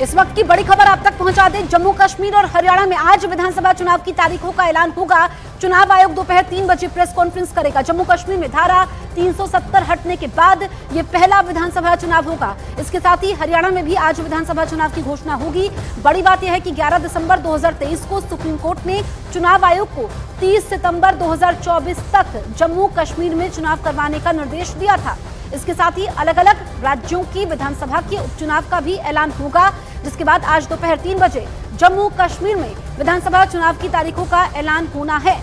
इस वक्त की बड़ी खबर आप तक पहुंचा दें। जम्मू कश्मीर और हरियाणा में आज विधानसभा चुनाव की तारीखों का ऐलान होगा। चुनाव आयोग दोपहर 3 बजे प्रेस कॉन्फ्रेंस करेगा। जम्मू कश्मीर में धारा 370 हटने के बाद ये पहला विधानसभा चुनाव होगा। इसके साथ ही हरियाणा में भी आज विधानसभा चुनाव की घोषणा होगी। बड़ी बात यह है कि 11 दिसंबर 2023 को सुप्रीम कोर्ट ने चुनाव आयोग को 30 सितंबर 2024 तक जम्मू कश्मीर में चुनाव करवाने का निर्देश दिया था। इसके साथ ही अलग अलग राज्यों की विधानसभा के उपचुनाव का भी ऐलान होगा, जिसके बाद आज दोपहर 3 बजे जम्मू कश्मीर में विधानसभा चुनाव की तारीखों का ऐलान होना है।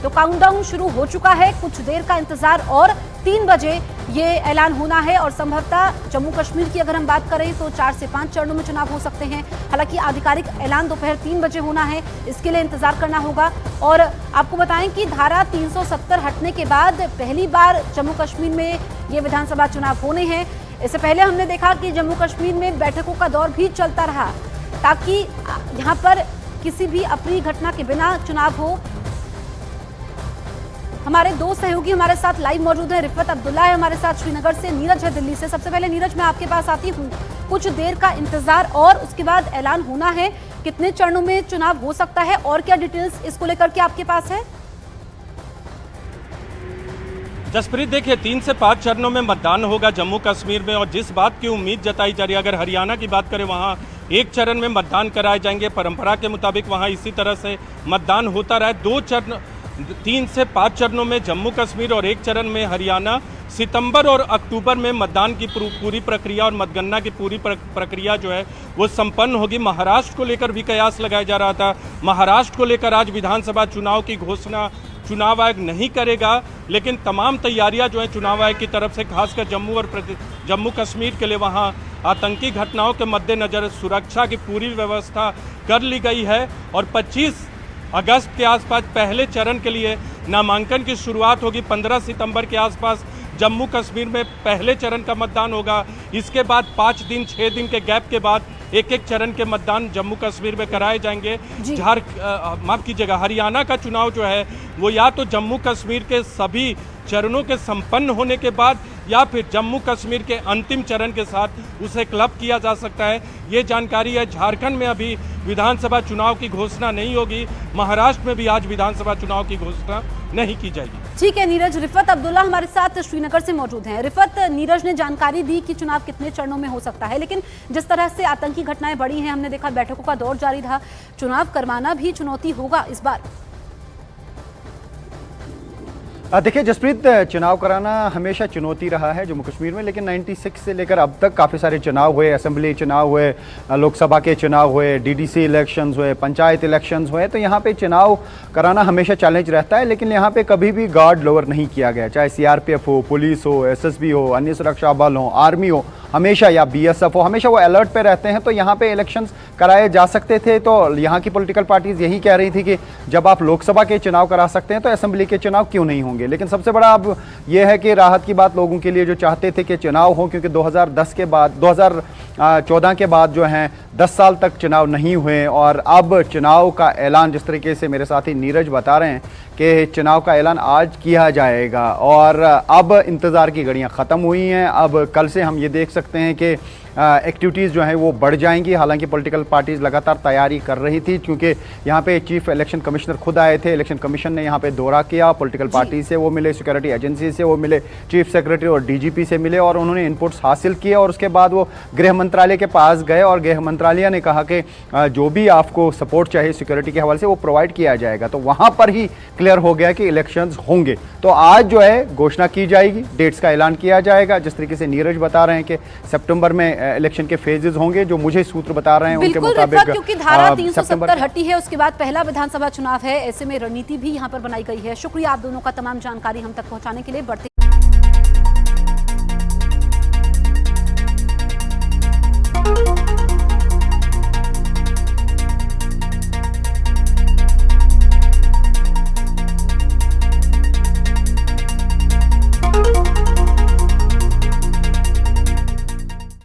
तो काउंटडाउन शुरू हो चुका है, कुछ देर का इंतजार और 3 बजे ये ऐलान होना है। और संभवतः जम्मू कश्मीर की अगर हम बात करें तो 4 से 5 चरणों में चुनाव हो सकते हैं। हालांकि आधिकारिक ऐलान दोपहर 3 बजे होना है, इसके लिए इंतजार करना होगा। और आपको बताएं कि धारा 370 हटने के बाद पहली बार जम्मू कश्मीर में ये विधानसभा चुनाव होने हैं। इससे पहले हमने देखा कि जम्मू कश्मीर में बैठकों का दौर भी चलता रहा ताकि यहाँ पर किसी भी अप्रिय घटना के बिना चुनाव हो। हमारे दो सहयोगी हमारे साथ लाइव मौजूद हैं। रिफत अब्दुल्ला है हमारे साथ श्रीनगर से, नीरज है दिल्ली से। सबसे पहले नीरज, मैं आपके पास आती हूँ। कुछ देर का इंतजार और उसके बाद ऐलान होना है। कितने चरणों में चुनाव हो सकता है और क्या डिटेल्स इसको लेकर के आपके पास है? जसप्रीत, देखिए 3 से 5 चरणों में मतदान होगा जम्मू कश्मीर में। और जिस बात की उम्मीद जताई जा रही है, अगर हरियाणा की बात करें वहाँ 1 चरण में मतदान कराए जाएंगे। परंपरा के मुताबिक वहाँ इसी तरह से मतदान होता रहा है। 3 से 5 चरणों में जम्मू कश्मीर और 1 चरण में हरियाणा। सितंबर और अक्टूबर में मतदान की पूरी प्रक्रिया और मतगणना की पूरी प्रक्रिया जो है वो संपन्न होगी। महाराष्ट्र को लेकर भी कयास लगाया जा रहा था। महाराष्ट्र को लेकर आज विधानसभा चुनाव की घोषणा चुनाव आयोग नहीं करेगा, लेकिन तमाम तैयारियां जो है चुनाव आयोग की तरफ से खासकर जम्मू कश्मीर के लिए वहां आतंकी घटनाओं के मद्देनजर सुरक्षा की पूरी व्यवस्था कर ली गई है। और 25 अगस्त के आसपास पहले चरण के लिए नामांकन की शुरुआत होगी। 15 सितंबर के आसपास जम्मू कश्मीर में पहले चरण का मतदान होगा। इसके बाद 5 दिन 6 दिन के गैप के बाद एक चरण के मतदान जम्मू कश्मीर में कराए जाएंगे। माफ कीजिएगा, हरियाणा का चुनाव जो है वो या तो जम्मू कश्मीर के सभी चरणों के संपन्न होने के बाद या फिर जम्मू कश्मीर के अंतिम चरण के साथ उसे क्लब किया जा सकता है। ये जानकारी है। झारखंड में अभी विधानसभा चुनाव की घोषणा नहीं होगी। महाराष्ट्र में भी आज विधानसभा चुनाव की घोषणा नहीं की जाएगी। ठीक है नीरज। रिफत अब्दुल्ला हमारे साथ श्रीनगर से मौजूद हैं। रिफत, नीरज ने जानकारी दी कि चुनाव कितने चरणों में हो सकता है, लेकिन जिस तरह से आतंकी घटनाएं बढ़ी हैं, हमने देखा बैठकों का दौर जारी था, चुनाव करवाना भी चुनौती होगा इस बार। देखिए जसप्रीत, चुनाव कराना हमेशा चुनौती रहा है जम्मू कश्मीर में, लेकिन 96 से लेकर अब तक काफ़ी सारे चुनाव हुए, असेंबली चुनाव हुए, लोकसभा के चुनाव हुए, डीडीसी इलेक्शंस हुए, पंचायत इलेक्शंस हुए। तो यहाँ पे चुनाव कराना हमेशा चैलेंज रहता है, लेकिन यहाँ पे कभी भी गार्ड लोअर नहीं किया गया। चाहे सीआरपीएफ हो, पुलिस हो, एसएसबी हो, अन्य सुरक्षा बल हो, आर्मी हो, हमेशा, या बीएसएफ हो, हमेशा वो अलर्ट पे रहते हैं। तो यहाँ पे इलेक्शंस कराए जा सकते थे। तो यहाँ की पॉलिटिकल पार्टीज यही कह रही थी कि जब आप लोकसभा के चुनाव करा सकते हैं तो असेंबली के चुनाव क्यों नहीं होंगे। लेकिन सबसे बड़ा अब यह है कि राहत की बात लोगों के लिए जो चाहते थे कि चुनाव हो, क्योंकि 2010 के बाद 2014 के बाद जो है 10 साल तक चुनाव नहीं हुए। और अब चुनाव का ऐलान, जिस तरीके से मेरे साथी नीरज बता रहे हैं कि चुनाव का ऐलान आज किया जाएगा और अब इंतज़ार की घड़ियां ख़त्म हुई हैं। अब कल से हम ये देख सकते हैं कि एक्टिविटीज़ जो हैं वो बढ़ जाएंगी। हालांकि पॉलिटिकल पार्टीज़ लगातार तैयारी कर रही थी, क्योंकि यहाँ पे चीफ इलेक्शन कमिश्नर खुद आए थे। इलेक्शन कमीशन ने यहाँ पे दौरा किया, पॉलिटिकल पार्टी से वो मिले, सिक्योरिटी एजेंसी से वो मिले, चीफ सेक्रेटरी और डीजीपी से मिले और उन्होंने इनपुट्स हासिल किए। और उसके बाद वो गृह मंत्रालय के पास गए और गृह मंत्रालय ने कहा कि जो भी आपको सपोर्ट चाहिए सिक्योरिटी के हवाले से वो प्रोवाइड किया जाएगा। तो वहाँ पर ही क्लियर हो गया कि इलेक्शंस होंगे। तो आज जो है घोषणा की जाएगी, डेट्स का ऐलान किया जाएगा। जिस तरीके से नीरज बता रहे हैं कि सितंबर में इलेक्शन के फेजेस होंगे, जो मुझे सूत्र बता रहे हैं उनके मुताबिक, क्योंकि धारा 370 हटी है, उसके बाद पहला विधानसभा चुनाव है, ऐसे में रणनीति भी यहाँ पर बनाई गई है। शुक्रिया आप दोनों का तमाम जानकारी हम तक पहुंचाने के लिए। बढ़ते